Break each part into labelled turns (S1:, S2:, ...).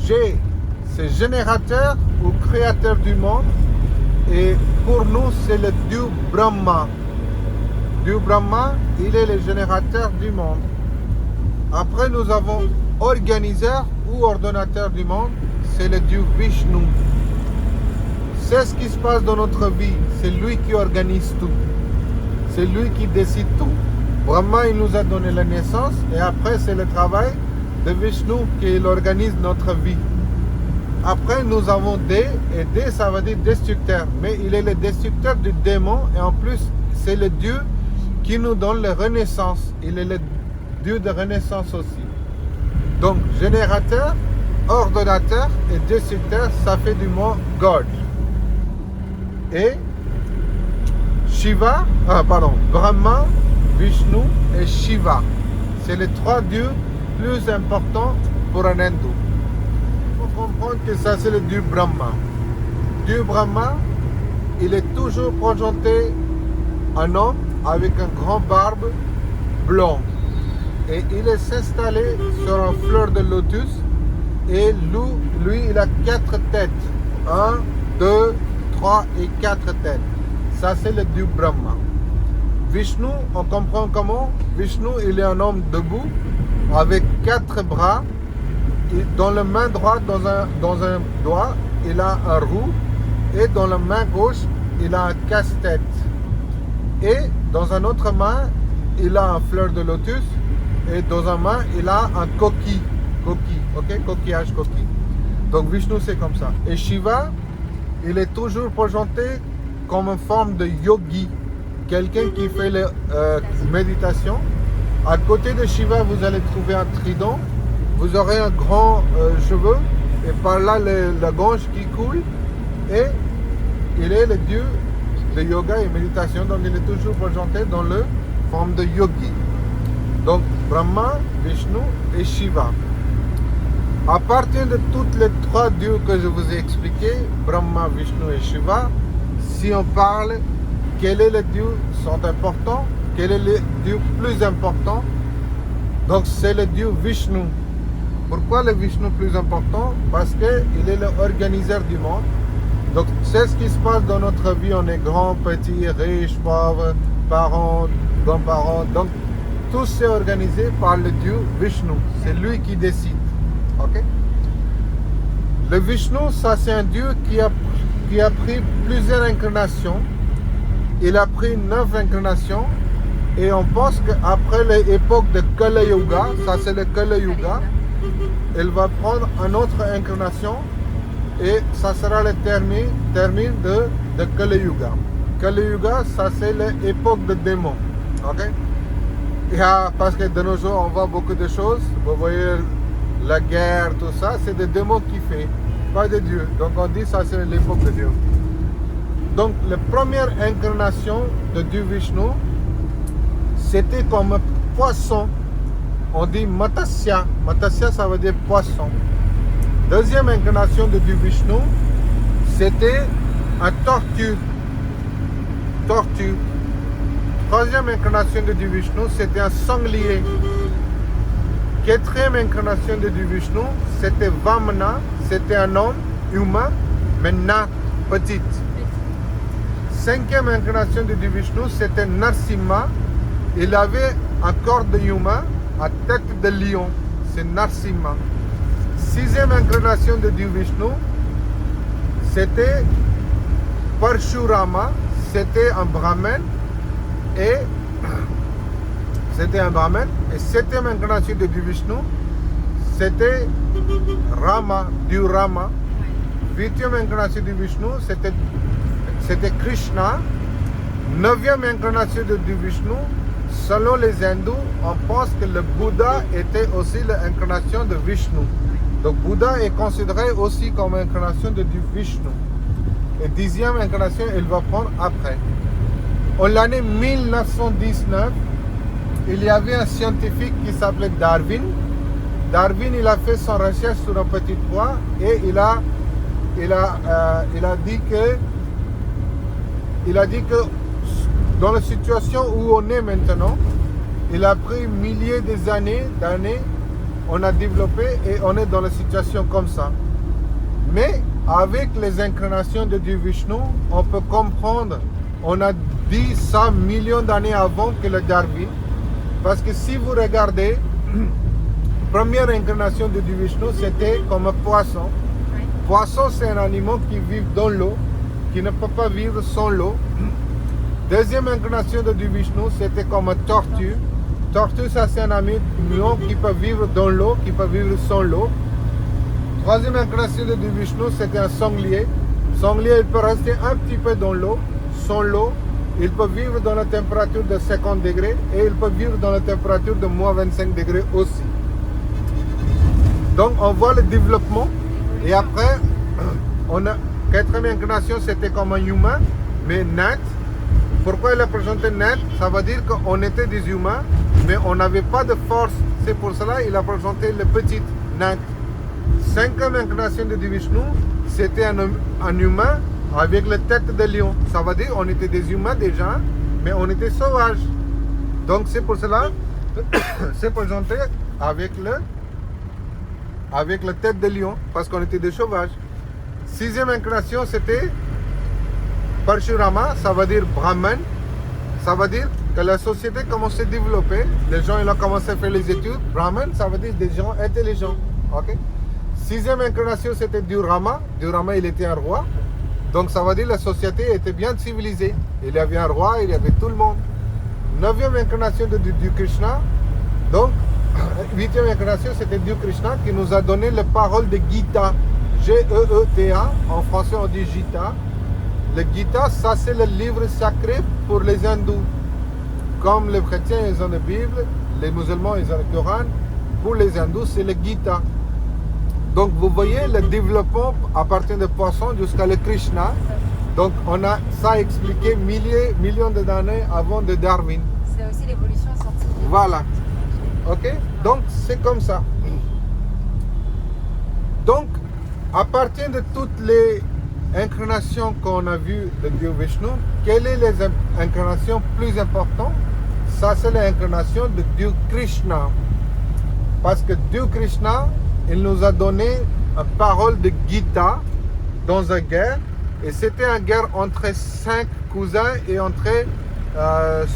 S1: G, c'est générateur ou créateur du monde. Et pour nous, c'est le Dieu Brahma. Dieu Brahma, il est le générateur du monde. Après, nous avons organiseur ou ordonnateur du monde, c'est le Dieu Vishnu. C'est ce qui se passe dans notre vie. C'est lui qui organise tout. C'est lui qui décide tout. Brahma, il nous a donné la naissance et après, c'est le travail de Vishnu qui organise notre vie. Après, nous avons D, et D, ça veut dire destructeur. Mais il est le destructeur du démon, et en plus, c'est le Dieu qui nous donne la renaissance. Il est le Dieu de renaissance aussi. Donc, générateur, ordonnateur et destructeur, ça fait du mot God. Et Shiva, Brahma, Vishnu et Shiva. C'est les trois dieux plus importants pour un hindou. Comprendre que ça c'est le Dieu Brahma. Dieu Brahma, il est toujours présenté un homme avec un grand barbe blond. Et il est installé sur une fleur de lotus. Et lui, il a 4 têtes. 1, 2, 3 et 4 têtes. Ça c'est le Dieu Brahma. Vishnu, on comprend comment? Vishnu, il est un homme debout avec 4 bras. Dans la main droite, dans un doigt, il a un roux. Et dans la main gauche, il a un casse-tête. Et dans une autre main, il a une fleur de lotus. Et dans une main, il a un coquille. Coquillage. Donc Vishnu, c'est comme ça. Et Shiva, il est toujours présenté comme une forme de yogi. Quelqu'un qui fait la méditation. À côté de Shiva, vous allez trouver un trident. Vous aurez un grand cheveu et par là la gorge qui coule et il est le dieu de yoga et méditation, donc il est toujours présenté dans la forme de yogi. Donc Brahma, Vishnu et Shiva. À partir de tous les 3 dieux que je vous ai expliqués, Brahma, Vishnu et Shiva, si on parle quel est le dieu sont importants, quel est le dieu plus important, donc c'est le dieu Vishnu. Pourquoi le Vishnu plus important? Parce qu'il est l'organiseur du monde. Donc c'est ce qui se passe dans notre vie. On est grand, petit, riche, pauvre, parents, grands-parents. Donc tout c'est organisé par le Dieu Vishnu. C'est lui qui décide. Okay? Le Vishnu, ça c'est un Dieu qui a pris plusieurs incarnations. Il a pris 9 incarnations. Et on pense qu'après l'époque de Kali Yuga, ça c'est le Kali Yuga, elle va prendre une autre incarnation et ça sera le termine de Kali Yuga. Kali Yuga, ça c'est l'époque de démons. Okay? Et, parce que de nos jours, on voit beaucoup de choses. Vous voyez la guerre, tout ça, c'est des démons qui font, pas de Dieu. Donc on dit ça c'est l'époque de Dieu. Donc la première incarnation de Dieu Vishnu, c'était comme un poisson. On dit Matasya. Matasya, ça veut dire poisson. Deuxième incarnation de Dieu Vishnu, c'était un tortue. Troisième incarnation de Dieu Vishnu, c'était un sanglier. Quatrième incarnation de Dieu Vishnu, c'était Vamana. C'était un homme humain, mais nain, petite. Cinquième incarnation de Dieu Vishnu, c'était Narsimha. Il avait un corps de humain, à tête de lion. C'est Narsimha. Sixième incarnation de Dieu Vishnu, c'était Parshurama. C'était un brahman. Et septième incarnation de Dieu Vishnu, c'était Rama, Dieu Rama. Huitième incarnation de Vishnu, c'était Krishna. Neuvième incarnation de Dieu Vishnu, selon les hindous, on pense que le Bouddha était aussi l'incarnation de Vishnu. Donc Bouddha est considéré aussi comme incarnation de Dieu Vishnu. Et dixième incarnation, il va prendre après. En l'année 1919, il y avait un scientifique qui s'appelait Darwin. Darwin, il a fait son recherche sur un petit pois et il a dit que dans la situation où on est maintenant, il a pris milliers d'années on a développé et on est dans la situation comme ça. Mais avec les incarnations de Dieu Vishnu, on peut comprendre, on a dit ça millions d'années avant que le Darwin, parce que si vous regardez, première incarnation de Dieu Vishnu, c'était comme un poisson. Poisson, c'est un animal qui vit dans l'eau, qui ne peut pas vivre sans l'eau. Deuxième incarnation de Dieu Vishnu, c'était comme un tortue. Tortue, ça c'est un animal qui peut vivre dans l'eau, qui peut vivre sans l'eau. Troisième incarnation de Dieu Vishnu, c'était un sanglier. Sanglier, il peut rester un petit peu dans l'eau, sans l'eau. Il peut vivre dans la température de 50 degrés et il peut vivre dans la température de moins 25 degrés aussi. Donc on voit le développement. Et après, on a quatrième incarnation, c'était comme un humain, mais net. Pourquoi il a présenté net? Ça veut dire qu'on était des humains, mais on n'avait pas de force. C'est pour cela qu'il a présenté le petit net. Cinquième incarnation de Vishnu, c'était un humain avec la tête de lion. Ça veut dire qu'on était des humains déjà, mais on était sauvages. Donc c'est pour cela c'est présenté avec la tête de lion, parce qu'on était des sauvages. Sixième incarnation, c'était Parshurama, ça veut dire Brahman. Ça veut dire que la société commence à se développer. Les gens ils ont commencé à faire les études. Brahman, ça veut dire des gens intelligents. Okay? Sixième incarnation, c'était Durama. Durama, il était un roi. Donc ça veut dire que la société était bien civilisée. Il y avait un roi, il y avait tout le monde. Neuvième incarnation de Dieu Krishna. Donc, huitième incarnation, c'était Dieu Krishna qui nous a donné la parole de Gita. G-E-E-T-A. En français, on dit Gita. Le Gita, ça c'est le livre sacré pour les hindous. Comme les chrétiens, ils ont la Bible, les musulmans, ils ont le Coran. Pour les hindous, c'est le Gita. Donc vous voyez le développement à partir de poissons jusqu'à le Krishna. Donc on a ça expliqué millions d'années avant de Darwin.
S2: C'est aussi l'évolution scientifique.
S1: Voilà. Ok. Donc c'est comme ça. Donc à partir de toutes les incarnations qu'on a vues de Dieu Vishnu, quelles sont les incarnations plus importantes? Ça c'est l'incarnation de Dieu Krishna. Parce que Dieu Krishna, il nous a donné une parole de Gita dans une guerre. Et c'était une guerre entre 5 cousins et entre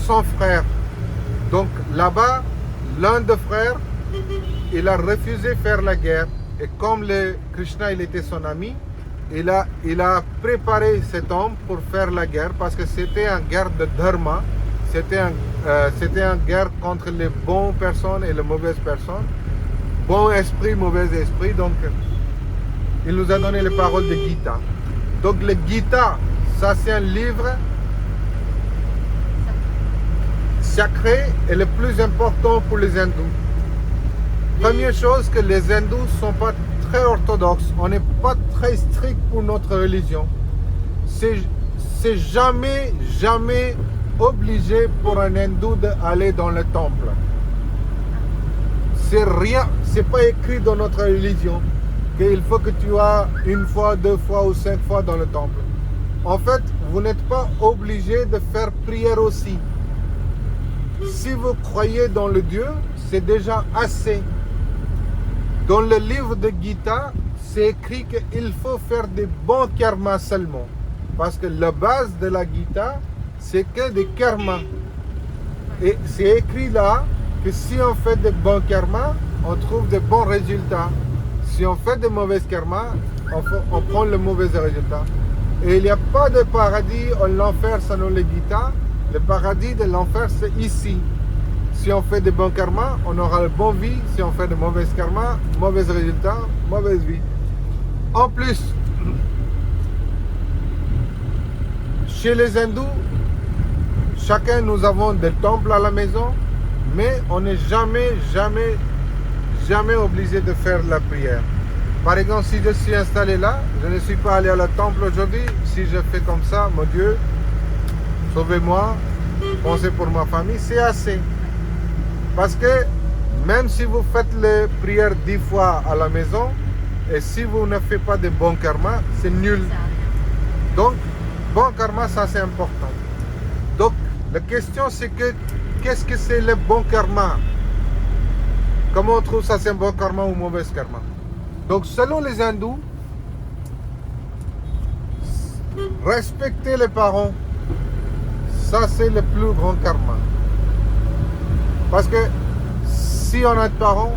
S1: 100 frères. Donc là-bas, l'un des frères, il a refusé de faire la guerre. Et comme Krishna, il était son ami, il a préparé cet homme pour faire la guerre parce que c'était une guerre de dharma. C'était une guerre contre les bonnes personnes et les mauvaises personnes. Bon esprit, mauvais esprit. Donc, il nous a donné les paroles de Gita. Donc, le Gita, ça c'est un livre sacré et le plus important pour les hindous. Première chose, que les hindous ne sont pas très orthodoxes. On n'est pas très strict pour notre religion. C'est jamais obligé pour un hindou d'aller dans le temple. C'est rien, c'est pas écrit dans notre religion qu'il faut que tu ailles une fois, 2 fois ou 5 fois dans le temple. En fait, vous n'êtes pas obligé de faire prière aussi. Si vous croyez dans le Dieu, c'est déjà assez. Dans le livre de Gita, c'est écrit qu'il faut faire des bons karmas seulement. Parce que la base de la Gita, c'est que des karmas. Et c'est écrit là que si on fait de bons karmas, on trouve de bons résultats. Si on fait de mauvais karmas, on prend le mauvais résultat. Et il n'y a pas de paradis ou l'enfer selon le Gita. Le paradis de l'enfer, c'est ici. Si on fait de bons karmas, on aura une bonne vie. Si on fait de mauvais karmas, mauvais résultats, mauvaise vie. En plus, chez les hindous, chacun nous avons des temples à la maison, mais on n'est jamais obligé de faire la prière. Par exemple, si je suis installé là, je ne suis pas allé à la temple aujourd'hui, si je fais comme ça, mon Dieu, sauvez-moi, pensez pour ma famille, c'est assez. Parce que même si vous faites les prières 10 fois à la maison, et si vous ne faites pas de bon karma, c'est nul. Donc, bon karma, ça c'est important. Donc, la question c'est que, qu'est-ce que c'est le bon karma? comment on trouve ça c'est un bon karma ou mauvais karma? Donc selon les hindous, respecter les parents, ça c'est le plus grand karma. Parce que si on a de parents,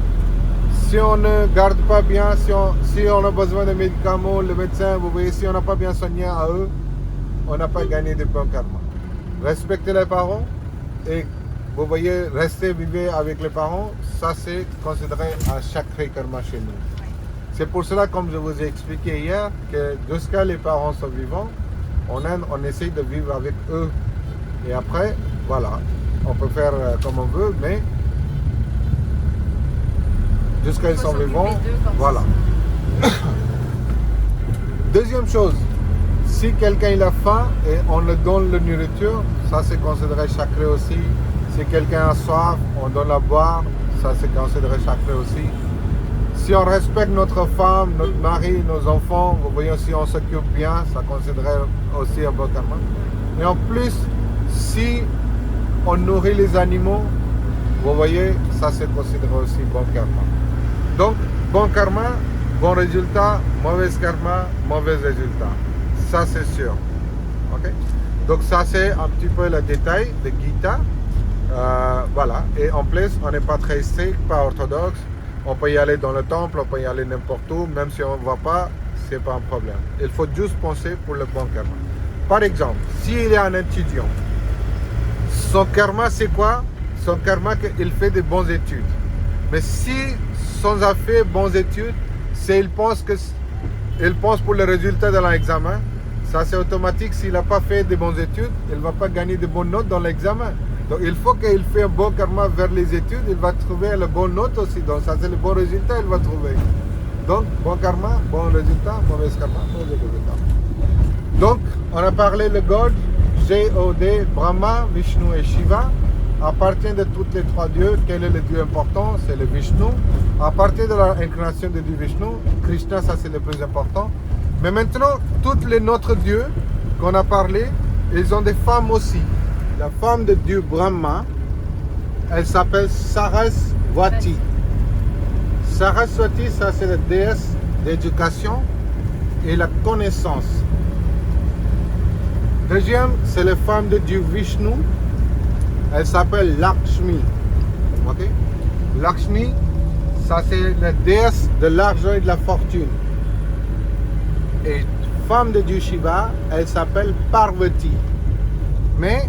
S1: si on ne garde pas bien, si on a besoin de médicaments, le médecin, vous voyez, si on n'a pas bien soigné à eux, on n'a pas gagné de bon karma. Respecter les parents et vous voyez, rester vivre avec les parents, ça c'est considéré un sacré karma chez nous. C'est pour cela, comme je vous ai expliqué hier, que jusqu'à les parents sont vivants, on essaye de vivre avec eux. Et après, voilà, on peut faire comme on veut, mais jusqu'à ils sont vivants, voilà. Deuxième chose, si quelqu'un il a faim et on le donne la nourriture, ça c'est considéré sacré aussi. Si quelqu'un a soif, on donne à boire, ça c'est considéré sacré aussi. Si on respecte notre femme, notre mari, nos enfants, vous voyez, si on s'occupe bien, ça considéré aussi un bon karma. Et en plus, si on nourrit les animaux, vous voyez, ça c'est considéré aussi bon karma. Donc, bon karma, bon résultat, mauvais karma, mauvais résultat. Ça c'est sûr. Ok? Donc ça c'est un petit peu le détail de Gita. Voilà. Et en plus, on n'est pas très strict, pas orthodoxe. On peut y aller dans le temple, on peut y aller n'importe où, même si on ne va pas, c'est pas un problème. Il faut juste penser pour le bon karma. Par exemple, s'il y a un étudiant, son karma c'est quoi? Son karma qu'il fait des bonnes études. Mais si sans avoir fait bonnes études, c'est il pense pour le résultat de l'examen, ça c'est automatique. S'il n'a pas fait de bonnes études, il ne va pas gagner de bonnes notes dans l'examen. Donc il faut qu'il fasse un bon karma vers les études, il va trouver le bon note aussi. Donc ça c'est le bon résultat, il va trouver. Donc bon karma, bon résultat, mauvais karma, mauvais résultat. Donc on a parlé le God, G-O-D, Brahma, Vishnu et Shiva. À partir de tous les trois dieux, quel est le dieu important? C'est le Vishnu. À partir de l'incarnation du dieu Vishnu, Krishna, ça c'est le plus important. Mais maintenant, tous les autres dieux qu'on a parlé, ils ont des femmes aussi. La femme de Dieu Brahma, elle s'appelle Sarasvati. Sarasvati, ça c'est la déesse d'éducation et la connaissance. Deuxième, c'est la femme de Dieu Vishnu. Elle s'appelle Lakshmi. Okay? Lakshmi, ça c'est la déesse de l'argent et de la fortune. Et femme de Dieu Shiva, elle s'appelle Parvati. Mais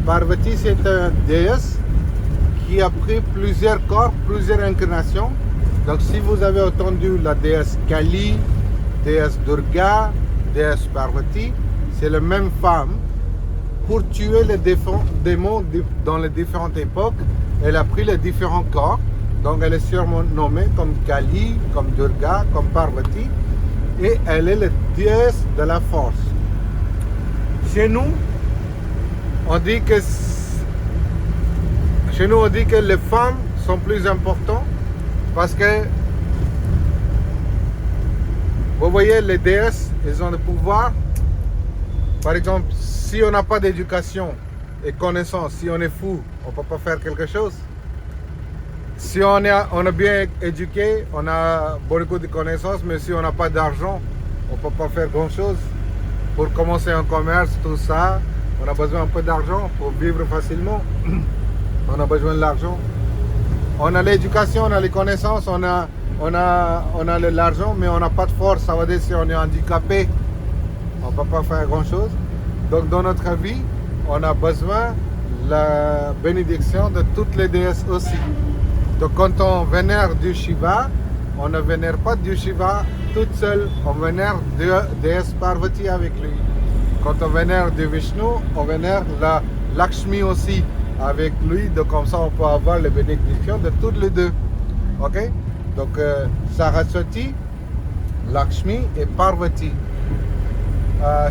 S1: Parvati, c'est une déesse qui a pris plusieurs corps, plusieurs incarnations. Donc si vous avez entendu la déesse Kali, déesse Durga, déesse Parvati, c'est la même femme. Pour tuer les démons dans les différentes époques, elle a pris les différents corps. Donc elle est surnommée comme Kali, comme Durga, comme Parvati. Et elle est la déesse de la force. Chez nous, on dit que les femmes sont plus importantes parce que vous voyez, les déesses, elles ont le pouvoir. Par exemple, si on n'a pas d'éducation et connaissance, si on est fou, on ne peut pas faire quelque chose. Si on est bien éduqué, on a beaucoup de connaissances, mais si on n'a pas d'argent, on ne peut pas faire grand chose. Pour commencer un commerce, tout ça, on a besoin un peu d'argent pour vivre facilement. On a besoin de l'argent. On a l'éducation, on a les connaissances, on a l'argent, mais on n'a pas de force. Ça veut dire si on est handicapé, on ne peut pas faire grand chose. Donc dans notre vie, on a besoin de la bénédiction de toutes les déesses aussi. Donc quand on vénère du Shiva, on ne vénère pas du Shiva toute seule, on vénère de déesse Parvati avec lui. Quand on vénère du Vishnu, on vénère la Lakshmi aussi avec lui, donc comme ça on peut avoir les bénédictions de toutes les deux. Ok? Donc Saraswati, Lakshmi et Parvati.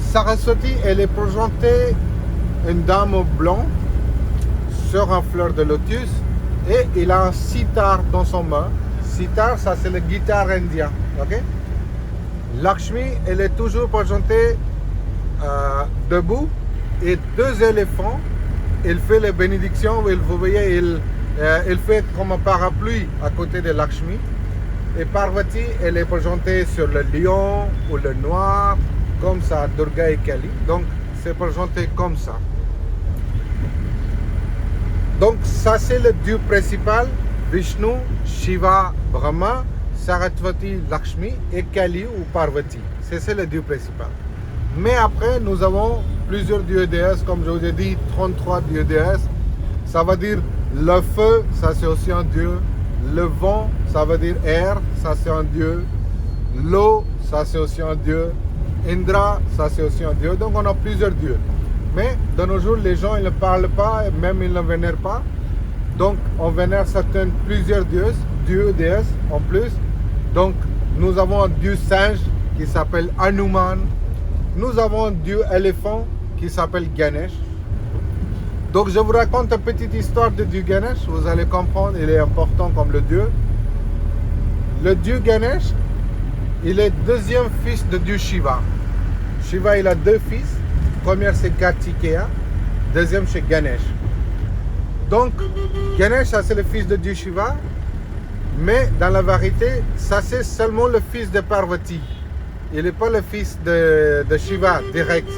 S1: Saraswati, elle est présentée une dame au blanc sur un fleur de lotus et il a un sitar dans son main. Sitar, ça c'est la guitare indienne. Okay? Lakshmi, elle est toujours présentée debout et deux éléphants. Il fait les bénédictions, vous voyez, Il fait comme un parapluie à côté de Lakshmi. Et Parvati, elle est présentée sur le lion ou le noir, comme ça, Durga et Kali. Donc, c'est présenté comme ça. Donc, ça, c'est le dieu principal, Vishnu, Shiva, Brahma, Saraswati, Lakshmi et Kali ou Parvati. C'est le dieu principal. Mais après, nous avons plusieurs dieux déesses, comme je vous ai dit, 33 dieux déesses. Ça veut dire le feu, ça c'est aussi un dieu. Le vent, ça veut dire air, ça c'est un dieu. L'eau, ça c'est aussi un dieu. Indra, ça c'est aussi un dieu. Donc on a plusieurs dieux. Mais de nos jours, les gens ils ne parlent pas, même ils ne vénèrent pas. Donc on vénère plusieurs dieux, déesses en plus. Donc nous avons un dieu singe qui s'appelle Hanuman. Nous avons un dieu éléphant qui s'appelle Ganesh. Donc je vous raconte une petite histoire de dieu Ganesh, vous allez comprendre, il est important comme le dieu. Le dieu Ganesh, il est deuxième fils de dieu Shiva. Shiva, il a deux fils. Premier c'est Kartikeya, deuxième c'est Ganesh. Donc Ganesh, ça c'est le fils de dieu Shiva, mais dans la vérité, ça c'est seulement le fils de Parvati. Il n'est pas le fils de Shiva direct.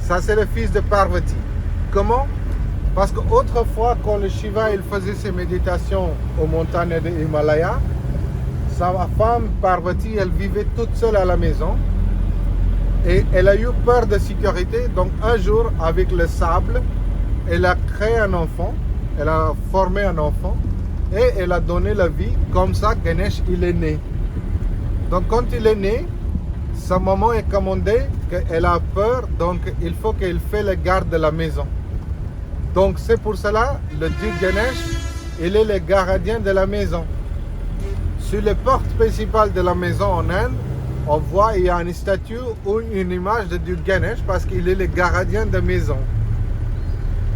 S1: Ça c'est le fils de Parvati. Comment? Parce qu'autrefois, quand le Shiva il faisait ses méditations aux montagnes de Himalaya, sa femme Parvati, elle vivait toute seule à la maison et elle a eu peur de sécurité. Donc un jour, avec le sable, elle a créé un enfant, elle a formé un enfant et elle a donné la vie. Comme ça, Ganesh, il est né. Donc quand il est né, sa maman est commandée qu'elle a peur, donc il faut qu'elle fasse le garde de la maison. Donc c'est pour cela, le dieu Ganesh, il est le gardien de la maison. Sur les portes principales de la maison en Inde, on voit il y a une statue ou une image de dieu Ganesh parce qu'il est le gardien de la maison.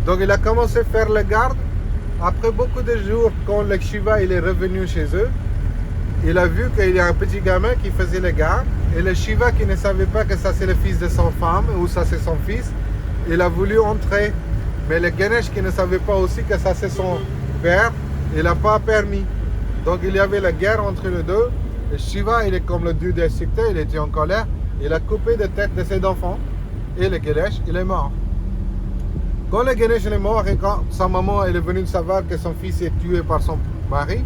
S1: Donc il a commencé à faire le garde. Après beaucoup de jours, quand le Shiva il est revenu chez eux, il a vu qu'il y a un petit gamin qui faisait le garde. Et le Shiva qui ne savait pas que ça c'est le fils de son femme ou ça c'est son fils, il a voulu entrer. Mais le Ganesh qui ne savait pas aussi que ça c'est son père, il n'a pas permis. Donc il y avait la guerre entre les deux. Et Shiva, il est comme le dieu destructeur, il était en colère. Il a coupé la tête de ses enfants. Et le Ganesh, il est mort. Quand le Ganesh est mort et quand sa maman elle est venue savoir que son fils est tué par son mari,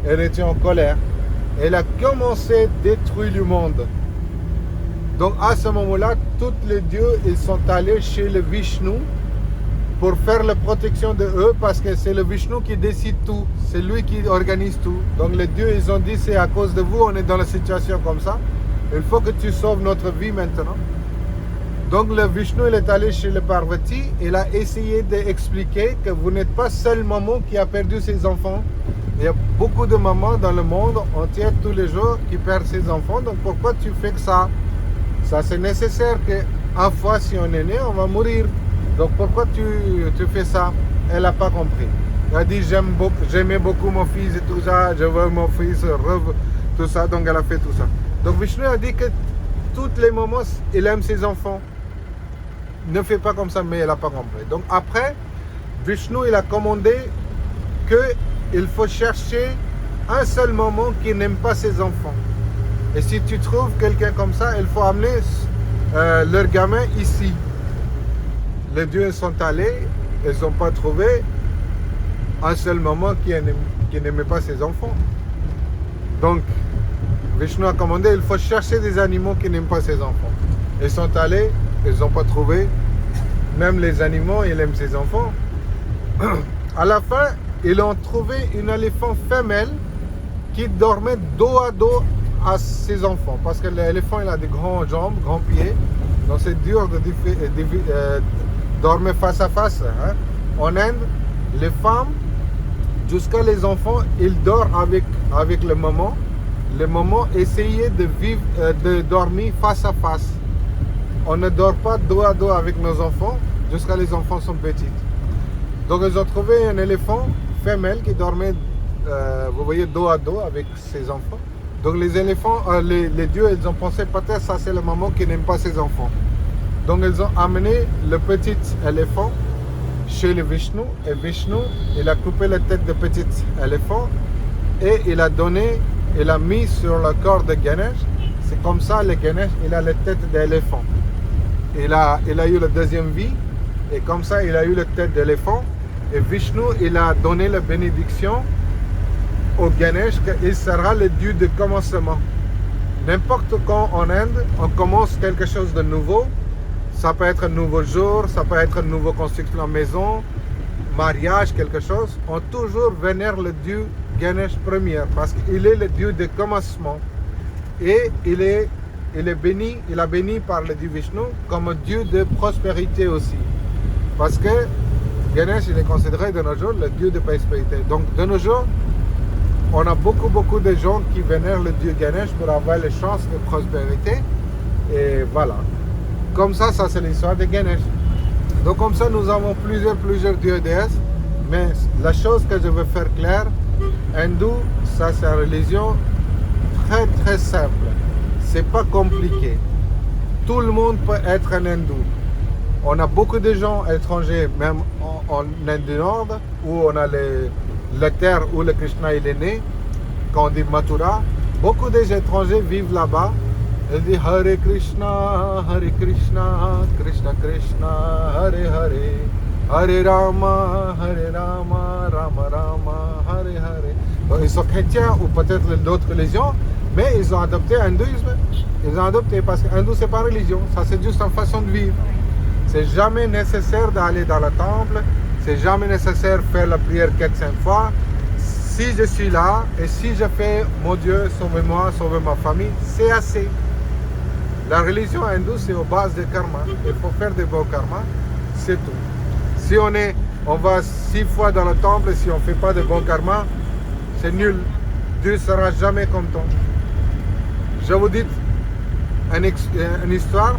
S1: elle était en colère. Elle a commencé à détruire le monde. Donc à ce moment-là, tous les dieux ils sont allés chez le Vishnu pour faire la protection de eux parce que c'est le Vishnu qui décide tout, c'est lui qui organise tout. Donc les dieux ils ont dit c'est à cause de vous on est dans la situation comme ça, il faut que tu sauves notre vie maintenant. Donc le Vishnu il est allé chez le Parvati, il a essayé d'expliquer que vous n'êtes pas seule maman qui a perdu ses enfants. Il y a beaucoup de mamans dans le monde entier tous les jours qui perdent ses enfants, donc pourquoi tu fais que ça? Ça c'est nécessaire qu'une fois si on est né on va mourir. Donc pourquoi tu fais ça? Elle n'a pas compris. Elle a dit j'aimais beaucoup mon fils et tout ça, je veux mon fils, tout ça, donc elle a fait tout ça. Donc Vishnu a dit que toutes les moments, il aime ses enfants. Ne fais pas comme ça, mais elle n'a pas compris. Donc après, Vishnu il a commandé qu'il faut chercher un seul moment qui n'aime pas ses enfants. Et si tu trouves quelqu'un comme ça, il faut amener leur gamin ici. Les dieux sont allés, ils n'ont pas trouvé un seul moment qui n'aimait pas ses enfants. Donc, Vishnu a commandé, il faut chercher des animaux qui n'aiment pas ses enfants. Ils sont allés, ils n'ont pas trouvé. Même les animaux, ils aiment ses enfants. À la fin, ils ont trouvé une éléphant femelle qui dormait dos à dos à ses enfants. Parce que l'éléphant, il a des grandes jambes, grands pieds. Donc c'est dur de dormir face à face. Hein. En Inde, les femmes, jusqu'à les enfants, ils dorment avec le maman. Le maman essayait de dormir face à face. On ne dort pas dos à dos avec nos enfants jusqu'à les enfants sont petits. Donc ils ont trouvé un éléphant femelle qui dormait, vous voyez, dos à dos avec ses enfants. Donc les éléphants, les dieux, ils ont pensé peut-être ça c'est le maman qui n'aime pas ses enfants. Donc ils ont amené le petit éléphant chez le Vishnu. Et Vishnu, il a coupé la tête de petit éléphant et il a mis sur le corps de Ganesh. C'est comme ça, le Ganesh, il a la tête d'éléphant. Il a eu la deuxième vie et comme ça, il a eu la tête d'éléphant. Et Vishnu, il a donné la bénédiction au Ganesh qu'il sera le dieu de commencement. N'importe quand en Inde, on commence quelque chose de nouveau. Ça peut être un nouveau jour, ça peut être une nouvelle construction de maison, mariage, quelque chose. On toujours vénère le dieu Ganesh premier parce qu'il est le dieu de commencement. Et il est béni, il a béni par le dieu Vishnu comme un dieu de prospérité aussi. Parce que Ganesh, il est considéré de nos jours le dieu de prospérité. Donc de nos jours, on a beaucoup de gens qui vénèrent le dieu Ganesh pour avoir les chances de prospérité. Et voilà. Comme ça c'est l'histoire de Ganesh. Donc comme ça, nous avons plusieurs dieux et déesses. Mais la chose que je veux faire claire, hindou, ça c'est une religion très simple. C'est pas compliqué. Tout le monde peut être un hindou. On a beaucoup de gens étrangers, même en Inde du Nord, où on a la terre où le Krishna il est né, quand on dit Mathura. Beaucoup d'étrangers vivent là-bas. Ils disent Hare Krishna, Krishna Krishna, Hare Hare, Hare Rama, Rama Rama, Hare Hare. Donc, ils sont chrétiens ou peut-être d'autres religions, mais ils ont adopté l'hindouisme. Ils ont adopté parce que l'hindou c'est pas religion, ça c'est juste une façon de vivre. C'est jamais nécessaire d'aller dans le temple, c'est jamais nécessaire de faire la prière 4-5 fois. Si je suis là et si je fais mon Dieu, sauvez-moi, sauvez ma famille, c'est assez. La religion hindoue, c'est aux bases de karma. Il faut faire des bons karmas, c'est tout. Si on va 6 fois dans le temple, si on ne fait pas de bons karmas, c'est nul. Dieu ne sera jamais content. Je vous dis une histoire.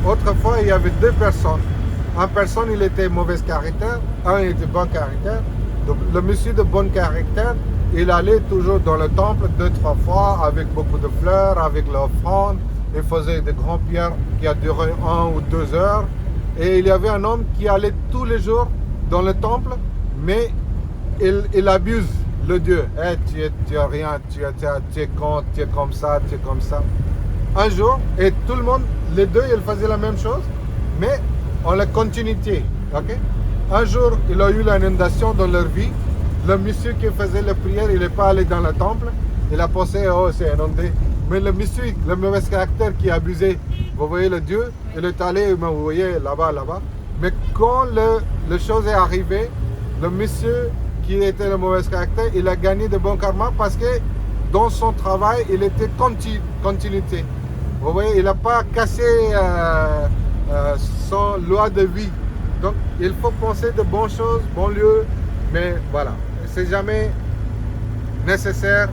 S1: Autrefois, il y avait 2 personnes. Une personne, il était mauvais caractère, un il était bon caractère. Donc, le monsieur de bon caractère, il allait toujours dans le temple 2-3 fois avec beaucoup de fleurs, avec l'offrande. Il faisait de grandes pierres qui a duré 1 ou 2 heures. Et il y avait un homme qui allait tous les jours dans le temple, mais il abuse le Dieu. Hey, tu as rien, tu es con, tu es comme ça, tu es comme ça. Un jour, et tout le monde, les deux, ils faisaient la même chose, mais en la continuité. Okay? Un jour, il a eu l'inondation dans leur vie. Le monsieur qui faisait la prière, il n'est pas allé dans le temple. Il a pensé, oh, c'est inondé. Mais le monsieur, le mauvais caractère qui abusait, vous voyez le Dieu, il est allé, vous voyez, là-bas. Mais quand la chose est arrivée, le monsieur qui était le mauvais caractère, il a gagné de bons karma parce que dans son travail, il était continuité. Vous voyez, il n'a pas cassé son loi de vie. Donc, il faut penser de bonnes choses, bons lieux, mais voilà, c'est jamais nécessaire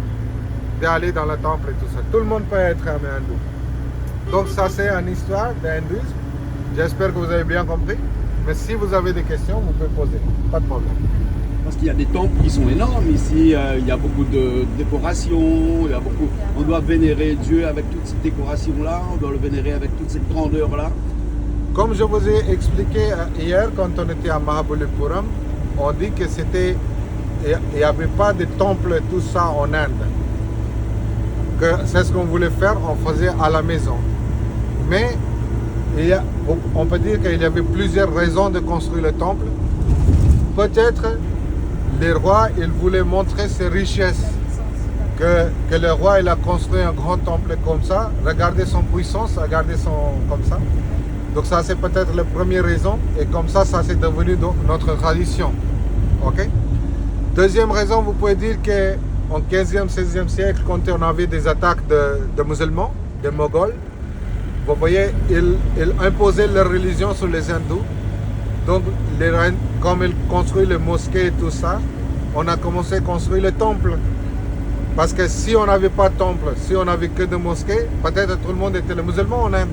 S1: d'aller dans le temple et tout ça. Tout le monde peut être un hindou. Donc, ça, c'est une histoire d'hindouisme. J'espère que vous avez bien compris. Mais si vous avez des questions, vous pouvez poser. Pas de problème.
S3: Parce qu'il y a des temples qui sont énormes ici, il y a beaucoup de décorations, on doit vénérer Dieu avec toutes ces décorations-là, on doit le vénérer avec toute cette grandeur-là.
S1: Comme je vous ai expliqué hier, quand on était à Mahabalipuram, on dit que il n'y avait pas de temple, tout ça en Inde. Que c'est ce qu'on voulait faire, on faisait à la maison. Mais on peut dire qu'il y avait plusieurs raisons de construire le temple. Peut-être les rois, ils voulaient montrer ses richesses. Que le roi, il a construit un grand temple comme ça. Regardez son puissance, regardez son comme ça. Donc ça, c'est peut-être la première raison. Et comme ça, ça c'est devenu notre tradition. Ok? Deuxième raison, vous pouvez dire qu'en 15e, 16e siècle, quand on avait des attaques de musulmans, de Moghols, vous voyez, ils imposaient leur religion sur les hindous. Donc, comme ils construisent les mosquées et tout ça, on a commencé à construire le temple. Parce que si on n'avait pas de temple, si on n'avait que des mosquées, peut-être tout le monde était le musulman en Inde.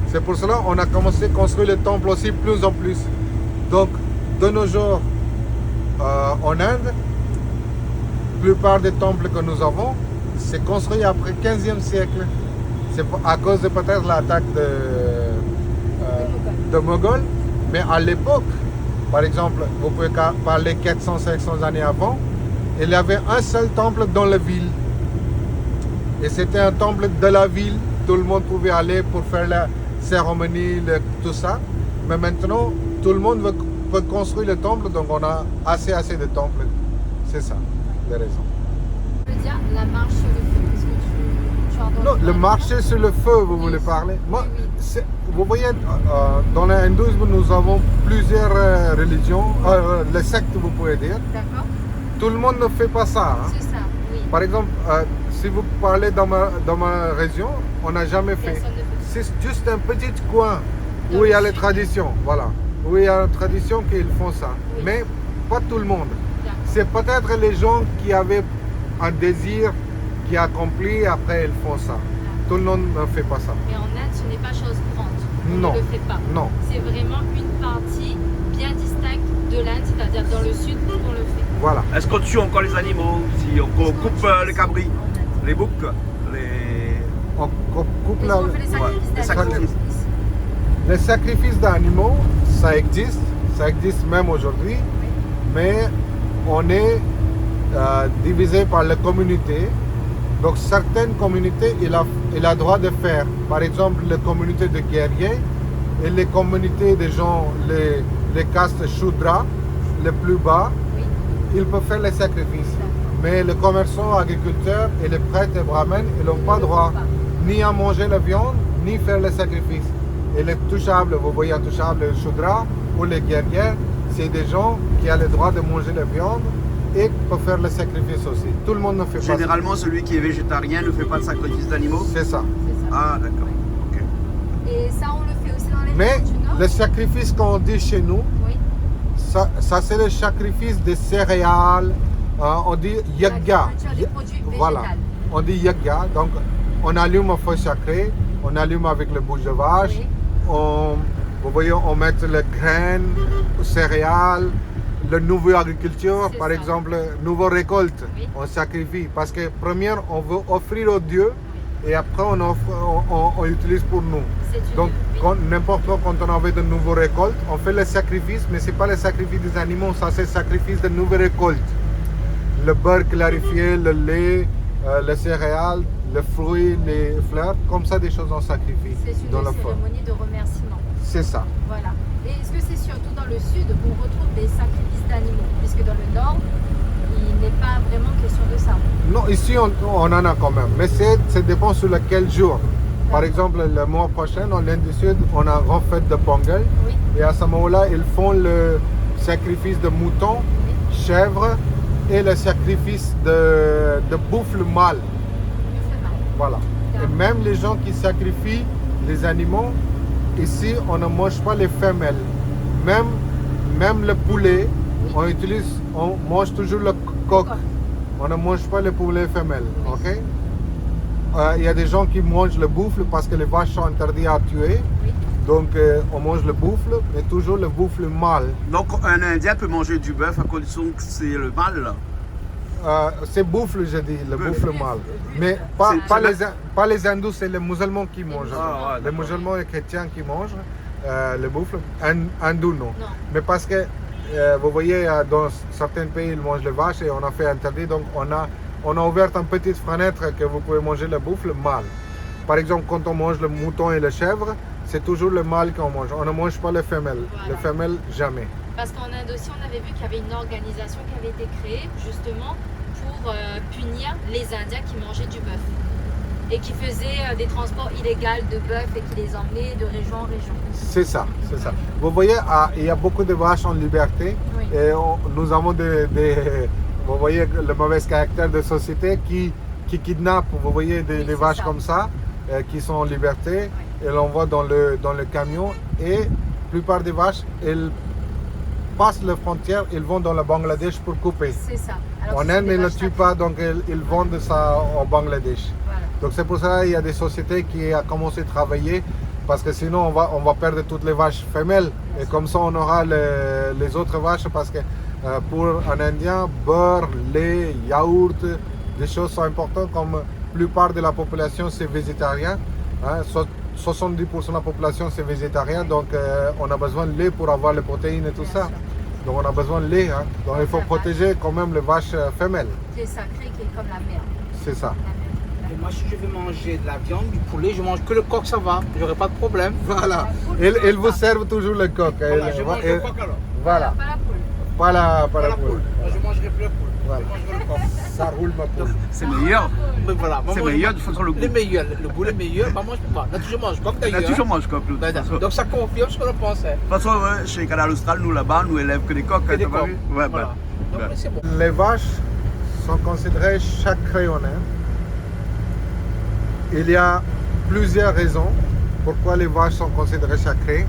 S1: C'est pour cela qu'on a commencé à construire le temple aussi plus en plus. Donc, de nos jours, en Inde, la plupart des temples que nous avons, c'est construit après 15e siècle. C'est à cause de peut-être l'attaque de Moghols. Mais à l'époque, Par exemple, vous pouvez parler 400-500 années avant, il y avait un seul temple dans la ville. Et c'était un temple de la ville. Tout le monde pouvait aller pour faire la cérémonie, tout ça. Mais maintenant, tout le monde peut construire le temple, donc on a assez de temples. C'est ça, les raisons.
S2: Je veux dire, la marche sur le feu, est-ce que tu as entendu
S1: Non, le
S2: parler?
S1: marché sur le feu, vous voulez parler? Moi, vous voyez, dans l'hindouisme, nous avons plusieurs religions, les sectes, vous pouvez dire.
S2: D'accord,
S1: Tout le monde ne fait pas ça. Hein.
S2: c'est ça, oui.
S1: Par exemple, si vous parlez dans ma région, on n'a jamais fait.
S2: Personne ne fait.
S1: C'est juste un petit coin
S2: Dans
S1: où il y a
S2: le
S1: les
S2: sud.
S1: traditions, voilà. Où il y a une tradition qu'ils font ça.
S2: Oui.
S1: Mais pas tout le monde.
S2: D'accord.
S1: C'est peut-être les gens qui avaient un désir qui accompli, après ils font ça. Tout le monde ne fait pas ça.
S2: Mais en Inde, ce n'est pas chose courante. On
S1: Non.
S2: ne le fait pas.
S1: Non.
S2: C'est vraiment une partie bien distincte de l'Inde, c'est-à-dire dans le sud où on le fait.
S1: Voilà.
S3: Est-ce qu'on tue encore les animaux? Si on coupe les cabris,
S2: En Inde.
S3: les boucs, les...
S1: On coupe
S2: Est-ce
S1: la...
S2: qu'on fait les sacrifices
S3: les
S2: d'animaux
S3: sacrifices.
S2: ici?
S1: Les sacrifices d'animaux, ça existe même aujourd'hui, mais on est divisé par les communautés. Donc certaines communautés, il a droit de faire. Par exemple, les communautés de guerriers et les communautés de gens, les castes Shudra, les plus bas,
S2: Oui,
S1: ils peuvent faire les sacrifices. Mais les commerçants, agriculteurs et les prêtres et brahmanes, ils n'ont pas droit ni à manger la viande, ni faire les sacrifices. Et les touchables, vous voyez intouchables, les Shudra ou les guerriers, c'est des gens qui ont le droit de manger la viande et peuvent faire les sacrifices aussi. Tout le monde ne fait pas
S3: Généralement, celui qui est végétarien ne fait pas de sacrifice d'animaux.
S1: ça. C'est ça.
S2: c'est ça.
S3: Ah, d'accord. Ok.
S2: Et ça, on le fait aussi dans les
S1: Mais
S2: régions du Nord?
S1: le sacrifice qu'on dit chez nous,
S2: Oui.
S1: ça c'est le sacrifice des céréales. On dit yagya.
S2: L'agriculture des produits
S1: Voilà.
S2: végétales.
S1: On dit yagya. Donc, on allume un feu sacré, on allume avec le bouche de vache.
S2: Oui.
S1: Vous voyez, on met les graines, les céréales, la nouvelle agriculture,
S2: C'est
S1: par
S2: ça.
S1: exemple, nouvelle récolte.
S2: Oui.
S1: On sacrifie. Parce que, première, on veut offrir au Dieu et après, on utilise pour nous.
S2: C'est une...
S1: Donc,
S2: oui.
S1: n'importe quoi, quand on avait de nouvelles récoltes, on fait le sacrifice, mais ce n'est pas le sacrifice des animaux, ça c'est le sacrifice de nouvelles récoltes. Le beurre clarifié, le lait, les céréales, les fruits, les fleurs, comme ça des choses on sacrifie
S2: C'est une
S1: dans le feu.
S2: cérémonie de remerciement.
S1: C'est ça.
S2: Voilà. Et est-ce que c'est surtout dans le sud qu'on retrouve des sacrifices d'animaux? Puisque dans le nord, il n'est pas vraiment question de ça.
S1: Non, ici on en a quand même, mais ça dépend sur lequel jour. Par exemple, le mois prochain, en Inde du Sud, on a une grande fête de Pongal.
S2: Oui,
S1: Et à ce moment-là, ils font le sacrifice de mouton,
S2: oui.
S1: chèvre et le sacrifice de buffle mâle.
S2: Le fait mal.
S1: Voilà. Et même les gens qui sacrifient les animaux, ici, on ne mange pas les femelles. Même le poulet,
S2: Oui.
S1: on mange toujours le coq. On ne mange pas les poulets femelles.
S2: Oui.
S1: Ok? Il y a des gens qui mangent le buffle parce que les vaches sont interdites à tuer.
S2: Oui.
S1: Donc, on mange le buffle, mais toujours le buffle mâle.
S3: Donc, un Indien peut manger du bœuf à condition que c'est le mâle.
S1: C'est buffle, je dis, le
S3: Buffle.
S1: buffle mâle. Mais pas,
S3: C'est-
S1: pas,
S3: c'est
S1: pas les hindous, c'est les musulmans qui mangent.
S3: Ah, ouais,
S1: Les
S3: d'accord.
S1: musulmans et chrétiens qui mangent le buffle. Hindous, non.
S2: Non.
S1: Mais parce que, vous voyez, dans certains pays, ils mangent les vaches et on a fait interdit. Donc, on a ouvert une petite fenêtre que vous pouvez manger le buffle mâle. Par exemple, quand on mange le mouton et le chèvre, c'est toujours le mâle qu'on mange. On ne mange pas les femelles.
S2: Voilà.
S1: Les femelles, jamais.
S2: Parce qu'en Inde aussi, on avait vu qu'il y avait une organisation qui avait été créée justement pour punir les Indiens qui mangeaient du bœuf et qui faisaient des transports illégaux de bœuf et qui les emmenaient de région en région.
S1: C'est ça, c'est ça. Vous voyez, il y a beaucoup de vaches en liberté.
S2: Oui.
S1: Et nous avons vous voyez, le mauvais caractère de société qui kidnappent, vous voyez, des
S2: Oui, c'est
S1: vaches
S2: ça.
S1: comme ça, qui sont en liberté, et l'envoient dans le camion. Et la plupart des vaches, elles passent la frontière, ils vont dans le Bangladesh pour couper.
S2: C'est ça. Alors,
S1: En
S2: ce sont
S1: Inde,
S2: des
S1: ils ne
S2: vaches
S1: tuent
S2: sacrées.
S1: pas, donc ils vendent ça au Bangladesh.
S2: Voilà.
S1: Donc c'est pour ça qu'il y a des sociétés qui ont commencé à travailler, parce que sinon on va perdre toutes les vaches femelles. Et comme ça on aura les autres vaches, parce que pour un Indien, beurre, lait, yaourt, des choses sont importantes, comme la plupart de la population c'est végétarien. Hein, 70% de la population c'est végétarien, donc on a besoin de lait pour avoir les protéines et tout ça. Donc on a besoin de lait. Hein. Donc il faut protéger quand même les vaches femelles.
S2: Qui est sacré, qui est comme la mère.
S1: C'est ça.
S4: Et moi, si je veux manger de la viande, du poulet, je mange que le coq, ça va. J'aurai pas de problème.
S1: Voilà. Ils vous servent toujours le coq.
S4: Voilà, je mange le coq alors.
S1: Voilà.
S2: Pas la poule.
S1: Pas la
S4: Pas la
S1: poule.
S4: poule. Moi, je mangerai plus la poule.
S1: Voilà.
S4: Je mangerai le coq.
S1: Ça roule ma poule.
S3: C'est meilleur.
S4: Mais voilà. Moi,
S3: C'est
S4: moi,
S3: meilleur de toute façon le goût.
S4: Les meilleurs. Le goût est meilleur. Bah, moi, je peux pas. Là, je mange coq d'ailleurs.
S3: Là, toujours mange coq. De toute
S4: Ben,
S3: façon.
S4: donc, ça confirme ce qu'on pensait.
S3: De toute façon, ouais, chez Canal Austral, nous là-bas, nous élèvent que des coqs.
S4: Que des
S3: t'as pas
S4: coqs.
S3: vu? Ouais,
S4: Voilà. Donc,
S3: ben.
S4: c'est bon.
S1: Les vaches sont considérées sacrées en Inde. Il y a plusieurs raisons pourquoi les vaches sont considérées sacrées.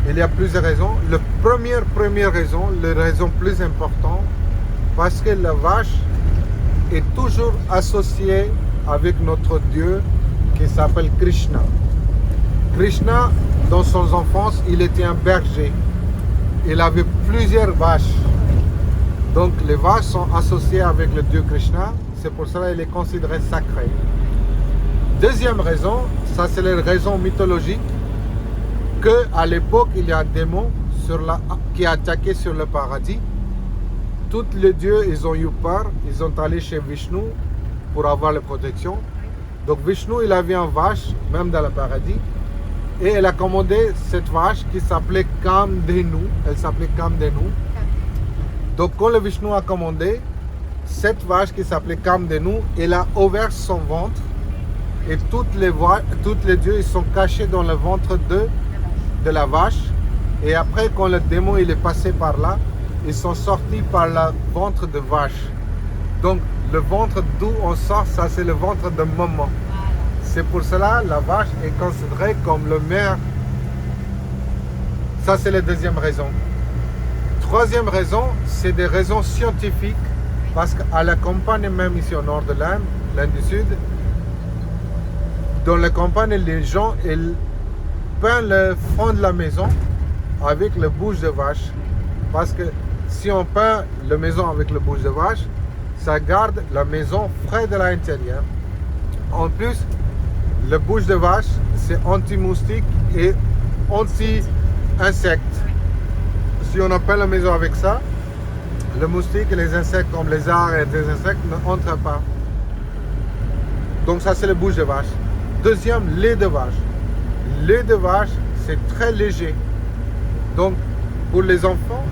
S1: Il y a plusieurs raisons. La première raison, la raison plus importante, parce que la vache est toujours associée avec notre Dieu qui s'appelle Krishna. Krishna, dans son enfance, il était un berger. Il avait plusieurs vaches. Donc les vaches sont associées avec le Dieu Krishna. C'est pour cela qu'il est considéré sacré. Deuxième raison, ça c'est la raison mythologique, qu'à l'époque il y a un démon qui a attaqué sur le paradis. Tous les dieux, ils ont eu peur, ils sont allés chez Vishnu pour avoir la protection. Donc Vishnu, il avait une vache, même dans le paradis, et elle a commandé cette vache qui s'appelait Kamdenu. Elle s'appelait Kamdenu. Donc quand le Vishnu a commandé, cette vache qui s'appelait Kamdenu, elle a ouvert son ventre et toutes les dieux ils sont cachés dans le ventre de la vache. Et après, quand le démon il est passé par là, ils sont sortis par le ventre de vache. Donc le ventre d'où on sort, ça c'est le ventre de maman. C'est pour cela la vache est considérée comme le mère. Ça c'est la deuxième raison. Troisième raison, c'est des raisons scientifiques. Parce qu'à la campagne, même ici au nord de l'Inde, l'Inde du Sud, dans la campagne, les gens ils peignent le fond de la maison avec le bouche de vache. Parce que si on peint la maison avec le bouche de vache, ça garde la maison frais de l'intérieur. En plus, le bouche de vache, c'est anti-moustique et anti-insecte. Si on peint la maison avec ça, le moustique et les insectes comme les arts et des insectes n'entrent pas. Donc ça c'est le bouche de vache. Deuxième, lait de vache. Lait de vache, c'est très léger. Donc pour les enfants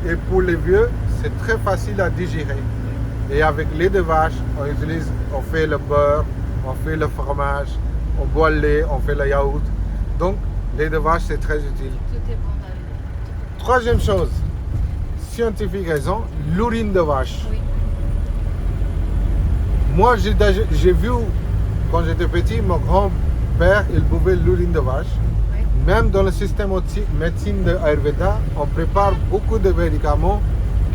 S1: et pour les vieux, c'est très facile à digérer. Et avec lait de vache, on fait le beurre, on fait le fromage, on boit le lait, on fait le yaourt. Donc lait de vache, c'est très utile.
S2: Tout est bon dans le lait.
S1: Troisième chose, scientifique raison, l'urine de vache.
S2: Oui.
S1: Moi, j'ai vu, quand j'étais petit, mon grand-père, il buvait l'urine de vache.
S2: Oui.
S1: Même dans le système médecine de Ayurveda, on prépare beaucoup de médicaments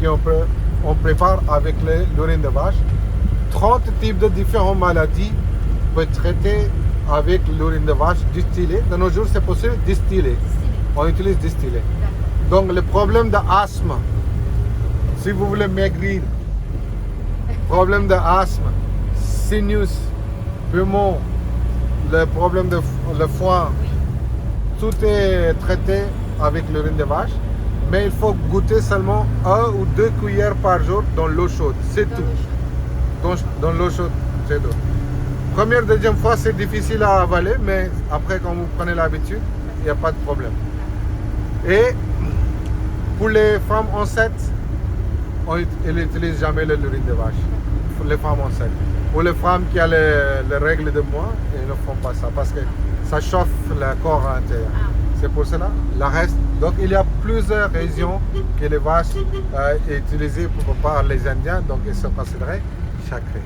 S1: qu'on prépare avec l'urine de vache. 30 types de différentes maladies peuvent être traitées avec l'urine de vache distillée. De nos jours, c'est possible distiller. On utilise distillé.
S2: D'accord.
S1: Donc, le problème d'asthme, si vous voulez maigrir, problème d'asthme, sinus, poumon, le problème de le foie,
S2: Oui.
S1: tout est traité avec l'urine de vache, mais il faut goûter seulement 1 ou 2 cuillères par jour dans l'eau chaude, c'est
S2: Dans
S1: tout.
S2: l'eau chaude.
S1: Dans l'eau chaude, c'est tout. Première, deuxième fois, c'est difficile à avaler, mais après, quand vous prenez l'habitude, il n'y a pas de problème. Et pour les femmes enceintes, ils n'utilisent jamais l'urine de vache. Pour les femmes enceintes. Pour les femmes qui ont les règles de mois, ils ne font pas ça parce que ça chauffe le corps à l'intérieur.
S2: Ah.
S1: C'est pour cela, la reste. Donc il y a plusieurs raisons que les vaches sont utilisées par les Indiens, donc ils sont considérés sacrés.